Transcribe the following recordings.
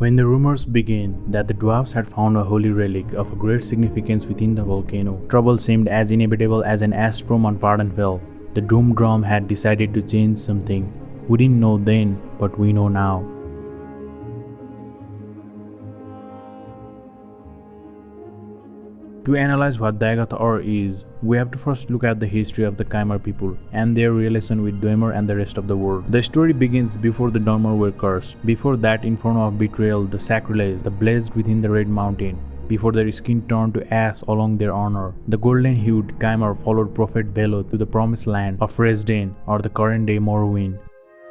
When the rumors began that the dwarves had found a holy relic of a great significance within the volcano, trouble seemed as inevitable as an ash storm on Vardenfell. The Doom Drum had decided to change something. We didn't know then, but we know now. To analyze what Dagoth is, we have to first look at the history of the Chimera people and their relation with Dwemer and the rest of the world. The story begins before the Dwemer were cursed, before that inferno of betrayal, the sacrilege, the blazed within the Red Mountain, before their skin turned to ash along their honor. The golden-hued Chimera followed Prophet Velo to the promised land of Resdain, or the current-day Morrowind.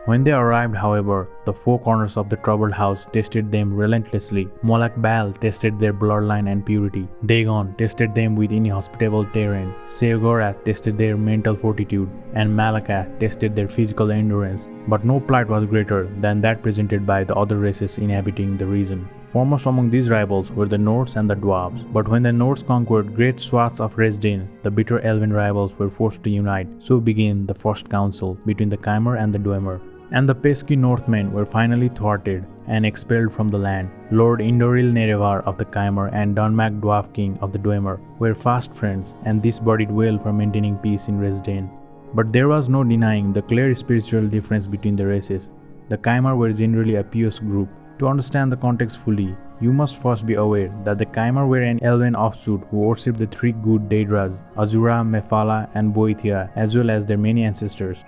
When they arrived, however, the four corners of the troubled house tested them relentlessly. Molak Bal tested their bloodline and purity. Dagon tested them with inhospitable terrain. Sheogorath tested their mental fortitude. And Malakath tested their physical endurance. But no plight was greater than that presented by the other races inhabiting the region. Foremost among these rivals were the Nords and the Dwarves. But when the Nords conquered great swaths of Resdain, the bitter elven rivals were forced to unite. So began the first council between the Chimera and the Dwemer. And the pesky Northmen were finally thwarted and expelled from the land. Lord Indoril Nerevar of the Chimera and Dunmac Dwarf King of the Dwemer were fast friends, and this boded well for maintaining peace in Resdain. But there was no denying the clear spiritual difference between the races. The Chimera were generally a pious group. To understand the context fully, you must first be aware that the Chimera were an elven offshoot who worshipped the three good Daedras, Azura, Mephala, and Boethia, as well as their many ancestors.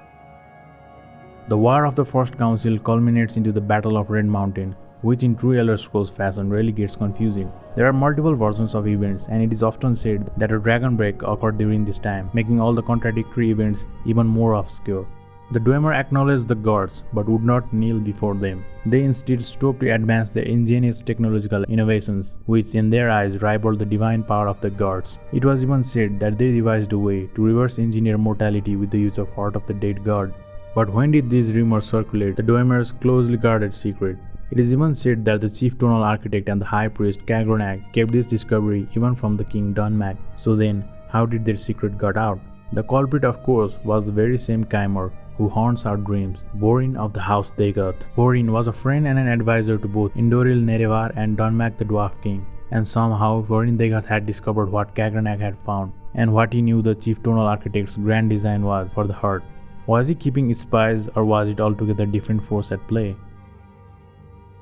The War of the First Council culminates into the Battle of Red Mountain, which in true Elderscrolls fashion really gets confusing. There are multiple versions of events, and it is often said that a dragon break occurred during this time, making all the contradictory events even more obscure. The Dwemer acknowledged the gods, but would not kneel before them. They instead stooped to advance their ingenious technological innovations, which in their eyes rivaled the divine power of the gods. It was even said that they devised a way to reverse engineer mortality with the use of Heart of the Dead God. But when did these rumors circulate? The Dwemer's closely guarded secret. It is even said that the chief tonal architect and the high priest Kagrenac kept this discovery even from the king Dunmac. So then, how did their secret got out? The culprit, of course, was the very same Chimera who haunts our dreams, Voryn of the House Dagoth. Voryn was a friend and an advisor to both Indoril Nerevar and Dunmac the Dwarf King. And somehow, Voryn Dagoth had discovered what Kagrenac had found, and what he knew the chief tonal architect's grand design was for the heart. Was he keeping spies, or was it altogether different force at play?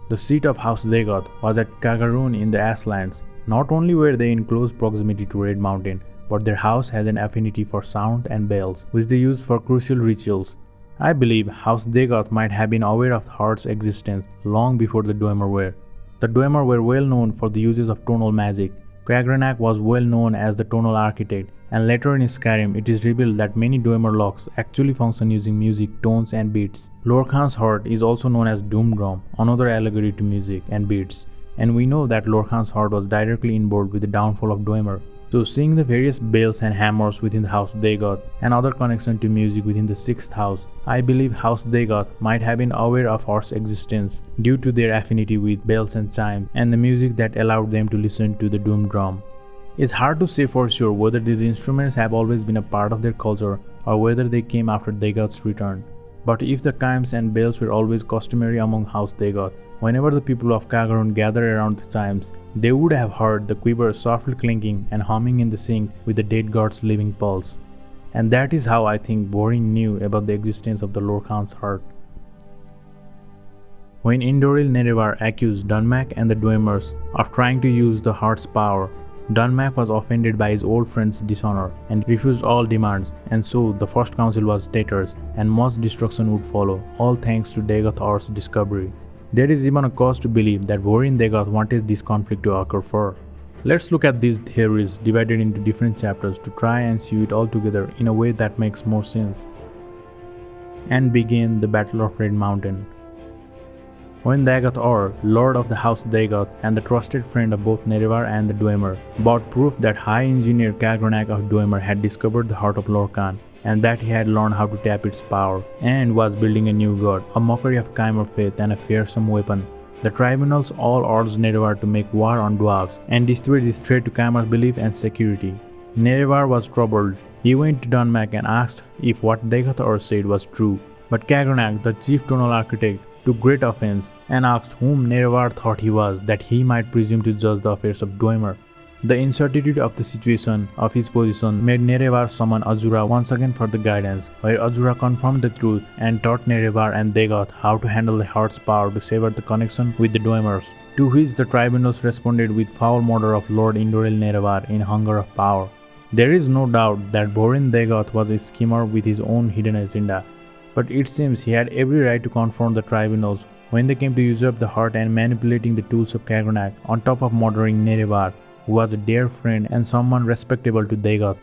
The seat of House Dagoth was at Categorical in the Ashlands. Not only were they in close proximity to Red Mountain, but their house has an affinity for sound and bells, which they use for crucial rituals. I believe House Dagoth might have been aware of the heart's existence long before the Dwemer were. The Dwemer were well known for the uses of tonal magic. Kagrenac was well known as the tonal architect, and later in Skyrim it is revealed that many Dwemer locks actually function using music, tones, and beats. Lorkhan's heart is also known as Doom Drum, another allegory to music and beats, and we know that Lorkhan's heart was directly involved with the downfall of Dwemer. So seeing the various bells and hammers within the House Dagoth and other connection to music within the 6th house, I believe House Dagoth might have been aware of Heart's existence due to their affinity with bells and chimes and the music that allowed them to listen to the Doom Drum. It's hard to say for sure whether these instruments have always been a part of their culture or whether they came after Dagoth's return. But if the chimes and bells were always customary among House Dagoth, whenever the people of Categorical gathered around the chimes, they would have heard the quiver softly clinking and humming in the sync with the dead god's living pulse. And that is how I think Voryn knew about the existence of the Lorkhan's heart. When Indoril Nerevar accused Dunmac and the Dwemers of trying to use the heart's power, Dunmac was offended by his old friend's dishonor and refused all demands, and so the first council was tatters and much destruction would follow, all thanks to Dagoth's discovery. There is even a cause to believe that Voryn Dagoth wanted this conflict to occur for. Let's look at these theories divided into different chapters to try and see it all together in a way that makes more sense. And begin the Battle of Red Mountain. When Dagoth, Lord of the House Dagoth and the trusted friend of both Nerevar and the Dwemer, brought proof that High Engineer Kagrenac of Dwemer had discovered the heart of Lorkhan, and that he had learned how to tap its power, and was building a new god, a mockery of Chimera faith and a fearsome weapon. The tribunals all urged Nerevar to make war on dwarves and destroy this threat to Chimera's belief and security. Nerevar was troubled. He went to Dunmac and asked if what Dagoth said was true. But Kagrenac, the chief tonal architect, to great offense and asked whom Nerevar thought he was that he might presume to judge the affairs of Dwemer. The incertitude of the situation of his position made Nerevar summon Azura once again for the guidance, where Azura confirmed the truth and taught Nerevar and Dagoth how to handle the heart's power to sever the connection with the Dwemers, to which the tribunals responded with foul murder of Lord Indoril Nerevar in hunger of power. There is no doubt that Voryn Dagoth was a schemer with his own hidden agenda, but it seems he had every right to confront the tribunals when they came to usurp the heart and manipulating the tools of Kagrenac on top of murdering Nerevar, who was a dear friend and someone respectable to Dagoth.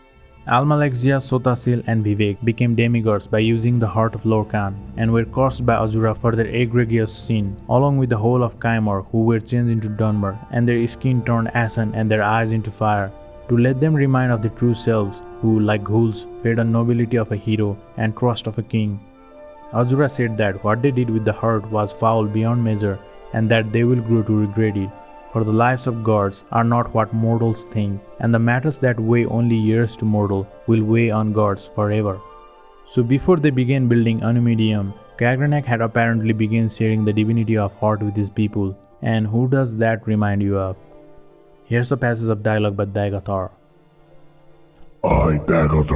Almalexia, Sotasil and Vivek became demigods by using the heart of Lorkhan and were cursed by Azura for their egregious sin, along with the whole of Caimar, who were changed into Dunmer and their skin turned ashen and their eyes into fire, to let them remind of their true selves, who, like ghouls, fed on nobility of a hero and trust of a king. Azura said that what they did with the heart was foul beyond measure and that they will grow to regret it. For the lives of gods are not what mortals think, and the matters that weigh only years to mortal will weigh on gods forever. So before they began building Anumidium, Kagrenac had apparently begun sharing the divinity of heart with his people, and who does that remind you of? Here's a passage of dialogue by Dagoth. I, Dagoth,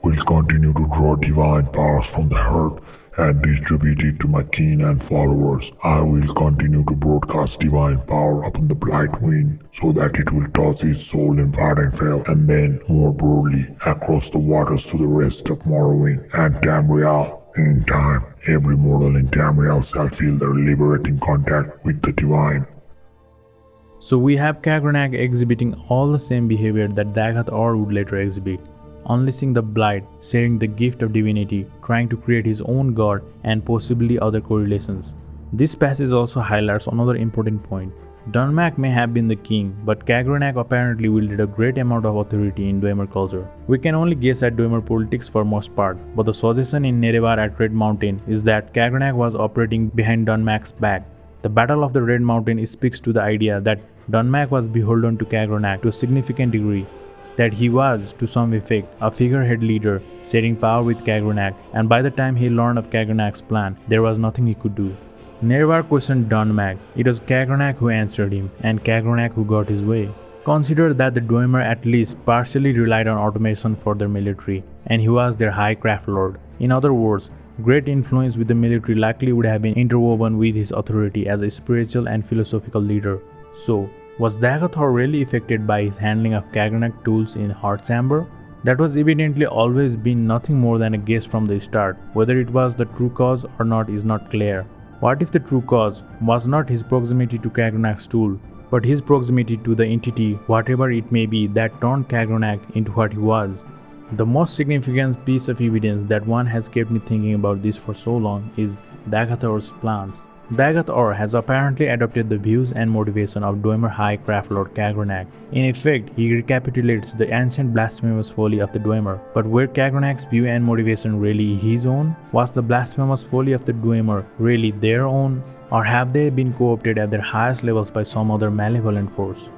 will continue to draw divine powers from the heart and distribute it to my kin and followers. I will continue to broadcast divine power upon the blight wind, so that it will touch his soul in Vipernixz, and then, more broadly, across the waters to the rest of Morrowind and Tamriel. In time, every mortal in Tamriel shall feel their liberating contact with the divine. So we have Kagrenac exhibiting all the same behavior that Dagoth would later exhibit. Unleashing the blight, sharing the gift of divinity, trying to create his own god, and possibly other correlations. This passage also highlights another important point. Dunmac may have been the king, but Kagrenac apparently wielded a great amount of authority in Dwemer culture. We can only guess at Dwemer politics for most part, but the suggestion in Nerevar at Red Mountain is that Kagrenac was operating behind Dunmac's back. The Battle of the Red Mountain speaks to the idea that Dunmac was beholden to Kagrenac to a significant degree, that he was, to some effect, a figurehead leader, sharing power with Kagrenac, and by the time he learned of Kagrenac's plan, there was nothing he could do. Nerevar questioned Dunmac. It was Kagrenac who answered him, and Kagrenac who got his way. Consider that the Dwemer at least partially relied on automation for their military, and he was their high craft lord. In other words, great influence with the military likely would have been interwoven with his authority as a spiritual and philosophical leader. So, was Dagoth really affected by his handling of Kagrenac tools in Heart Chamber? That was evidently always been nothing more than a guess from the start. Whether it was the true cause or not is not clear. What if the true cause was not his proximity to Kagrenac's tool, but his proximity to the entity, whatever it may be, that turned Kagrenac into what he was? The most significant piece of evidence that one has kept me thinking about this for so long is Dagoth's plans. Dagoth has apparently adopted the views and motivation of Dwemer High Craft Lord Kagrenac. In effect, he recapitulates the ancient blasphemous folly of the Dwemer. But were Kagrenac's view and motivation really his own? Was the blasphemous folly of the Dwemer really their own? Or have they been co-opted at their highest levels by some other malevolent force?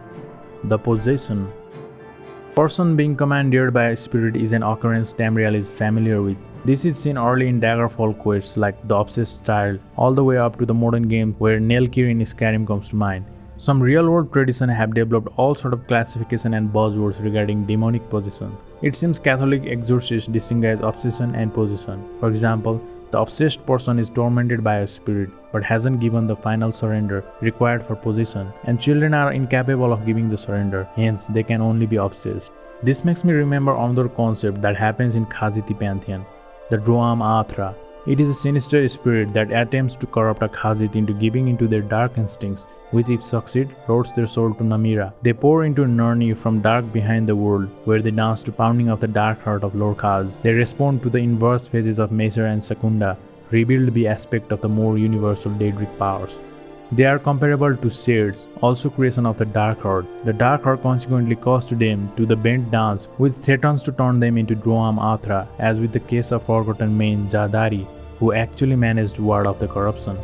The possession. Person being commandeered by a spirit is an occurrence Tamriel is familiar with. This is seen early in Daggerfall quests like the Obsessed style, all the way up to the modern games where Nelkir in Skyrim comes to mind. Some real-world traditions have developed all sort of classification and buzzwords regarding demonic possession. It seems Catholic exorcists distinguish obsession and possession. For example, the obsessed person is tormented by a spirit but hasn't given the final surrender required for possession, and children are incapable of giving the surrender, hence they can only be obsessed. This makes me remember another concept that happens in Khaziti pantheon, the Dro-m'Athra. It is a sinister spirit that attempts to corrupt a Khazit into giving into their dark instincts, which if succeed, loads their soul to Namira. They pour into Nirni from dark behind the world, where they dance to pounding of the dark heart of Lorkhan. They respond to the inverse phases of Messer and Secunda, revealed the aspect of the more universal Daedric powers. They are comparable to Seers, also creation of the Dark Heart. The Dark Heart consequently calls to them to the bent dance, which threatens to turn them into Dro-m'Athra, as with the case of forgotten main Jadari, who actually managed to ward off the corruption.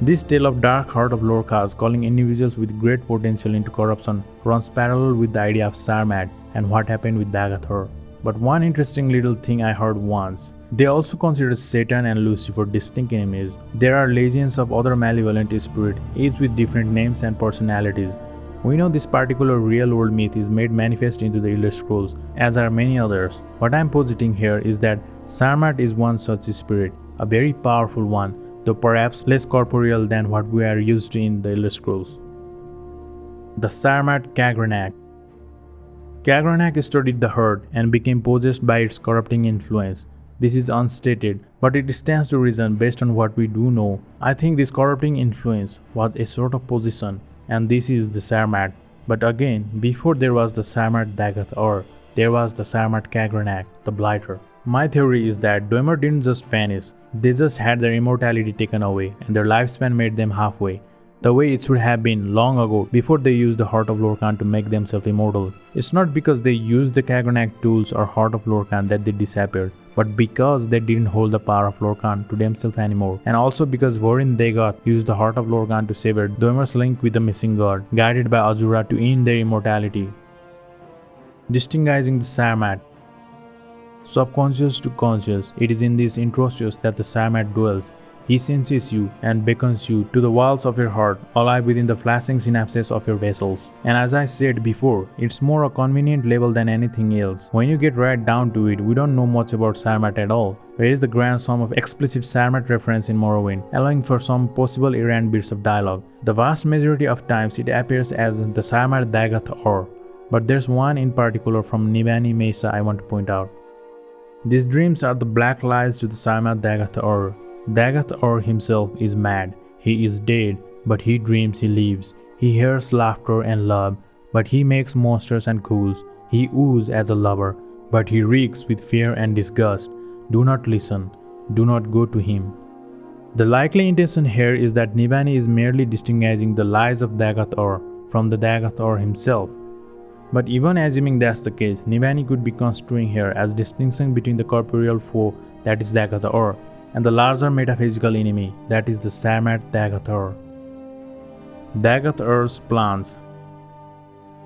This tale of Dark Heart of Lorkhan calling individuals with great potential into corruption runs parallel with the idea of Sharmat and what happened with Dagoth. But one interesting little thing I heard once. They also consider Satan and Lucifer distinct enemies. There are legions of other malevolent spirits, each with different names and personalities. We know this particular real-world myth is made manifest into the Elderscrolls, as are many others. What I am positing here is that Sharmat is one such spirit, a very powerful one, though perhaps less corporeal than what we are used to in the Elderscrolls. The Sharmat Kagrenac. Kagrenac studied the herd and became possessed by its corrupting influence. This is unstated, but it stands to reason based on what we do know. I think this corrupting influence was a sort of possession, and this is the Sharmat. But again, before there was the Sharmat Dagoth, or there was the Sharmat Kagrenac, the blighter. My theory is that Dwemer didn't just vanish, they just had their immortality taken away and their lifespan made them halfway. The way it should have been long ago before they used the Heart of Lorkhan to make themselves immortal. It's not because they used the Kagrenac tools or Heart of Lorkhan that they disappeared, but because they didn't hold the power of Lorkhan to themselves anymore, and also because Voryn Dagoth used the Heart of Lorkhan to sever Dwemer's link with the missing god, guided by Azura to end their immortality. Distinguishing the Sharmat. Subconscious to conscious, it is in this introspect that the Sharmat dwells. He senses you and beckons you to the walls of your heart, alive within the flashing synapses of your vessels. And as I said before, it's more a convenient label than anything else. When you get right down to it, we don't know much about Sharmat at all. There is the grand sum of explicit Sharmat reference in Morrowind, allowing for some possible errant bits of dialogue. The vast majority of times it appears as the Sharmat Dagoth or, but there's one in particular from Nibani Mesa I want to point out. These dreams are the black lies to the Sharmat Dagoth or. Dagoth or himself is mad. He is dead, but he dreams he lives. He hears laughter and love, but he makes monsters and ghouls. He woos as a lover, but he reeks with fear and disgust. Do not listen. Do not go to him. The likely intention here is that Nibani is merely distinguishing the lies of Dagoth or from the Dagoth or himself. But even assuming that's the case, Nibani could be construing here as distinction between the corporeal foe, that is Dagoth or, and the larger metaphysical enemy, that is the Sharmat Dagoth. Dagoth's plans.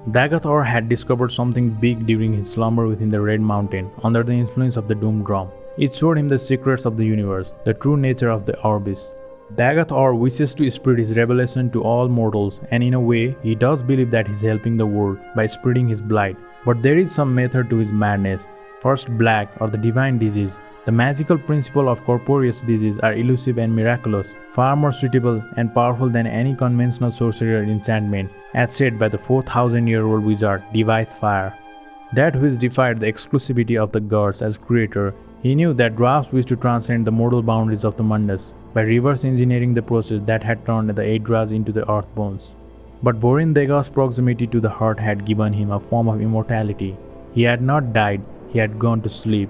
Dagoth had discovered something big during his slumber within the Red Mountain, under the influence of the Doom Drum. It showed him the secrets of the universe, the true nature of the Orbis. Dagoth wishes to spread his revelation to all mortals, and in a way, he does believe that he's helping the world by spreading his blight. But there is some method to his madness. First, black, or the divine disease. The magical principle of corporeous disease are elusive and miraculous, far more suitable and powerful than any conventional sorcery or enchantment, as said by the 4,000-year-old wizard Divide Fire. That which defied the exclusivity of the gods as creator, he knew that dwarfs wished to transcend the mortal boundaries of the mundus by reverse engineering the process that had turned the Aedras into the earthbones. But Voryn Dagoth's proximity to the heart had given him a form of immortality. He had not died, he had gone to sleep.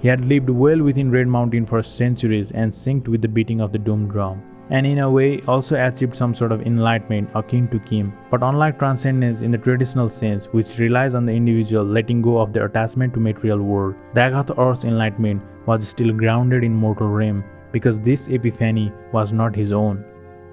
He had lived well within Red Mountain for centuries and synced with the beating of the Doom Drum, and in a way also achieved some sort of enlightenment akin to Kim. But unlike transcendence in the traditional sense, which relies on the individual letting go of their attachment to material world, Dagoth's enlightenment was still grounded in mortal realm, because this epiphany was not his own.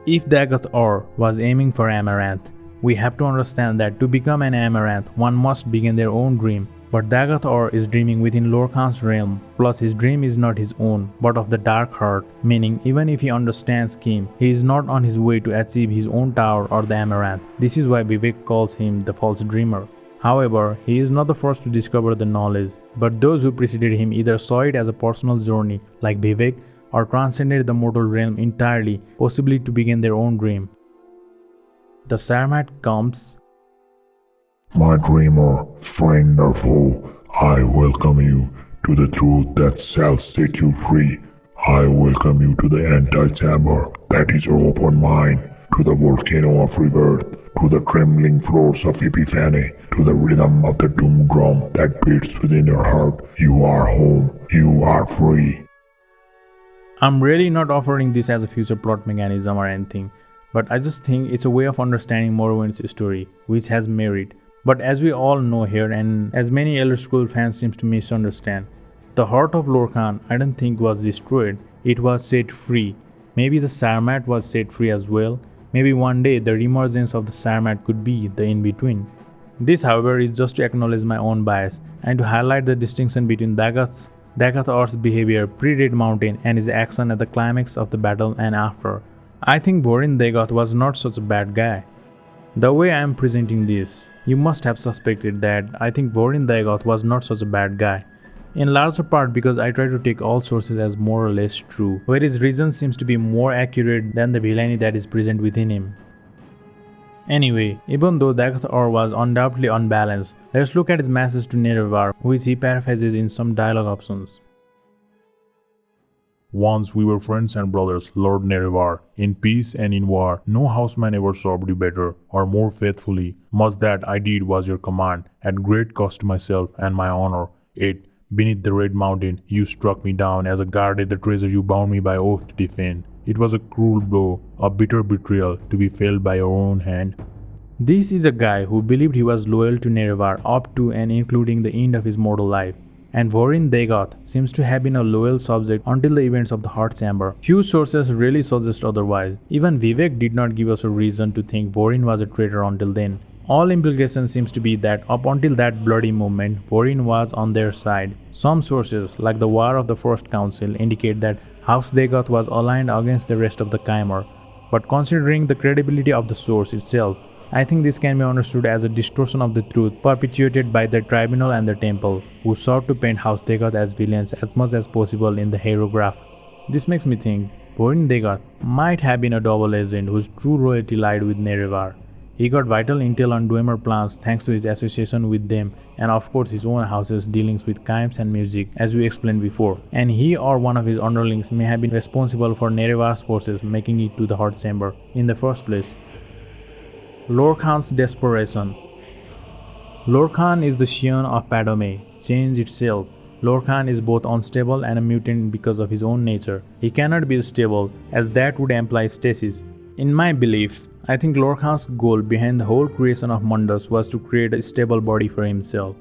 If Dagoth was aiming for Amaranth, we have to understand that to become an Amaranth, one must begin their own dream. But Dagoth is dreaming within Lorkhan's realm, plus his dream is not his own, but of the Dark Heart, meaning even if he understands Kim, he is not on his way to achieve his own tower or the Amaranth. This is why Vivek calls him the false dreamer. However, he is not the first to discover the knowledge, but those who preceded him either saw it as a personal journey, like Vivek, or transcended the mortal realm entirely, possibly to begin their own dream. The Sharmat Comes. My dreamer, friend or foe, I welcome you to the truth that shall set you free. I welcome you to the antechamber that is your open mind, to the volcano of rebirth, to the trembling floors of epiphany, to the rhythm of the doom drum that beats within your heart. You are home, you are free. I'm really not offering this as a future plot mechanism or anything, but I just think it's a way of understanding Morrowind's story, which has merit. But as we all know here, and as many Elderscrolls fans seem to misunderstand, the heart of Lorkhan I don't think was destroyed, it was set free. Maybe the Sharmat was set free as well. Maybe one day the reemergence of the Sharmat could be the in-between. This, however, is just to acknowledge my own bias and to highlight the distinction between Dagoth's behavior pre-Red Mountain and his action at the climax of the battle and after. I think Voryn Dagoth was not such a bad guy. The way I am presenting this, you must have suspected that I think Voryn Dagoth was not such a bad guy. In larger part because I try to take all sources as more or less true, where his reason seems to be more accurate than the villainy that is present within him. Anyway, even though Dagoth was undoubtedly unbalanced, let's look at his message to Nerevar, which he paraphrases in some dialogue options. Once we were friends and brothers, Lord Nerevar. In peace and in war, no houseman ever served you better or more faithfully. Much that I did was your command, at great cost to myself and my honor. Yet, beneath the Red Mountain, you struck me down as I guarded the treasure you bound me by oath to defend. It was a cruel blow, a bitter betrayal to be felled by your own hand. This is a guy who believed he was loyal to Nerevar up to and including the end of his mortal life. And Voryn Dagoth seems to have been a loyal subject until the events of the Heart Chamber. Few sources really suggest otherwise. Even Vivek did not give us a reason to think Voryn was a traitor until then. All implication seems to be that up until that bloody moment, Voryn was on their side. Some sources, like the War of the First Council, indicate that House Dagoth was aligned against the rest of the Chimera. But considering the credibility of the source itself, I think this can be understood as a distortion of the truth perpetuated by the tribunal and the temple, who sought to paint House Dagoth as villains as much as possible in the hieroglyph. This makes me think Voryn Dagoth might have been a double agent whose true loyalty lied with Nerevar. He got vital intel on Dwemer plans thanks to his association with them and of course his own house's dealings with chimes and music as we explained before. And he or one of his underlings may have been responsible for Nerevar's forces making it to the Heart Chamber in the first place. Lorkhan's Desperation. Lorkhan is the scion of Padome, change itself. Lorkhan is both unstable and a mutant because of his own nature. He cannot be stable, as that would imply stasis. In my belief, I think Lorkhan's goal behind the whole creation of Mundus was to create a stable body for himself.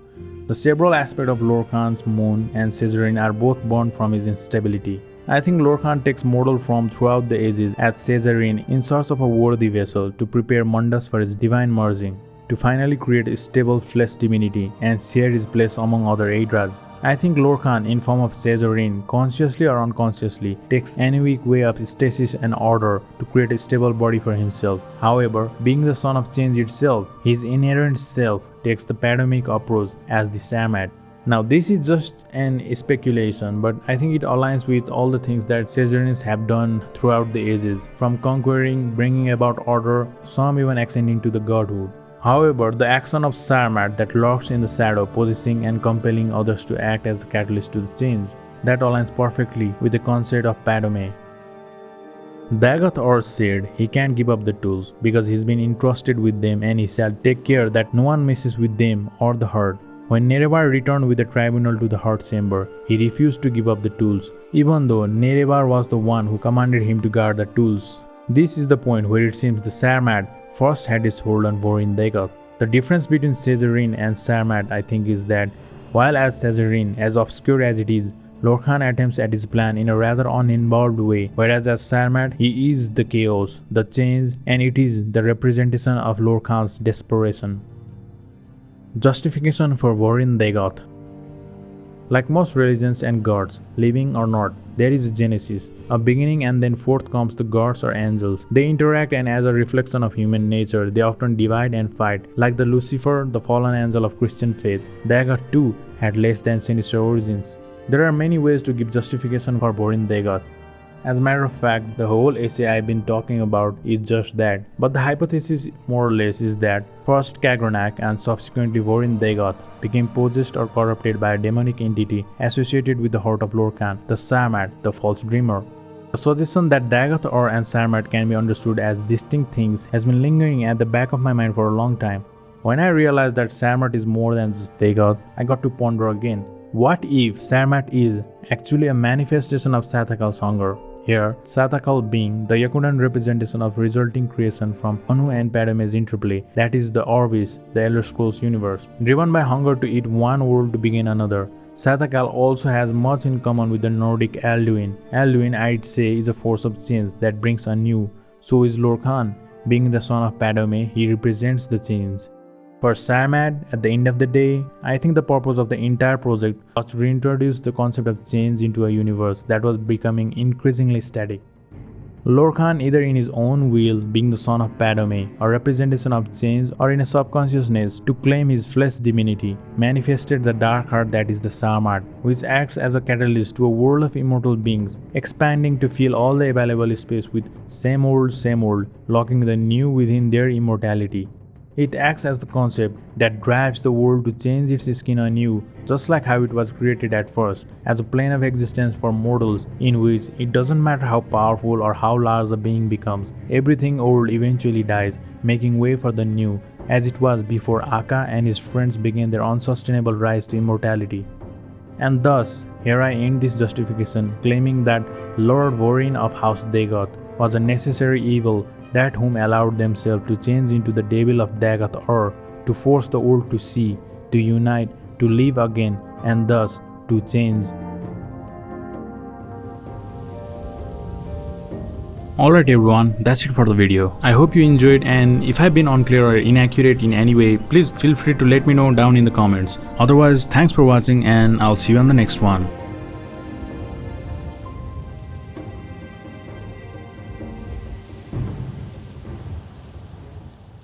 The several aspects of Lorkhan's moon and Caesarine are both born from his instability. I think Lorkhan takes mortal form throughout the ages as Caesarine in search of a worthy vessel to prepare Mundus for his divine merging, to finally create a stable flesh divinity and share his place among other Aedras. I think Lorkhan, in form of Caesarine, consciously or unconsciously, takes any weak way of stasis and order to create a stable body for himself. However, being the son of change itself, his inherent self takes the Padomic approach as the Sharmat. Now this is just an speculation, but I think it aligns with all the things that Caesarines have done throughout the ages, from conquering, bringing about order, some even ascending to the godhood. However, the action of Sharmat that lurks in the shadow, possessing and compelling others to act as the catalyst to the change, that aligns perfectly with the concept of Padome. Dagoth said he can't give up the tools because he's been entrusted with them and he shall take care that no one messes with them or the herd. When Nerevar returned with the tribunal to the Heart Chamber, he refused to give up the tools, even though Nerevar was the one who commanded him to guard the tools. This is the point where it seems the Sharmat first had his hold on Voryn Dagoth. The difference between Caesarine and Sharmat, I think, is that while as Caesarine, as obscure as it is, Lorkhan attempts at his plan in a rather uninvolved way, whereas as Sharmat, he is the chaos, the change, and it is the representation of Lorkhan's desperation. Justification for Voryn Dagoth. Like most religions and gods, living or not, there is a genesis, a beginning, and then forth comes the gods or angels. They interact, and as a reflection of human nature, they often divide and fight. Like the Lucifer, the fallen angel of Christian faith, Dagoth too had less than sinister origins. There are many ways to give justification for Voryn Dagoth. As a matter of fact, the whole essay I've been talking about is just that. But the hypothesis more or less is that first Kagrenac and subsequently Voryn Dagoth became possessed or corrupted by a demonic entity associated with the heart of Lorkhan, the Sharmat, the false dreamer. The suggestion that Dagoth and Sharmat can be understood as distinct things has been lingering at the back of my mind for a long time. When I realized that Sharmat is more than just Dagoth, I got to ponder again. What if Sharmat is actually a manifestation of Sathakal's hunger? Here, Sathakal being the Yakunan representation of resulting creation from Anu and Padome's interplay, that is the Orbis, the Elderscrolls universe. Driven by hunger to eat one world to begin another, Sathakal also has much in common with the Nordic Alduin. Alduin, I'd say, is a force of change that brings anew. So is Lorkhan. Being the son of Padome, he represents the change. For Sharmat, at the end of the day, I think the purpose of the entire project was to reintroduce the concept of change into a universe that was becoming increasingly static. Lorkhan, either in his own will, being the son of Padome, or representation of change, or in a subconsciousness to claim his flesh divinity, manifested the dark heart that is the Sharmat, which acts as a catalyst to a world of immortal beings, expanding to fill all the available space with same old, locking the new within their immortality. It acts as the concept that drives the world to change its skin anew, just like how it was created at first, as a plane of existence for mortals in which it doesn't matter how powerful or how large a being becomes, everything old eventually dies, making way for the new, as it was before Akka and his friends began their unsustainable rise to immortality. And thus, here I end this justification, claiming that Lord Voryn of House Dagoth was a necessary evil that whom allowed themselves to change into the devil of Dagoth, or to force the old to see, to unite, to live again, and thus to change. Alright everyone, that's it for the video. I hope you enjoyed, and if I've been unclear or inaccurate in any way, please feel free to let me know down in the comments. Otherwise, thanks for watching and I'll see you on the next one.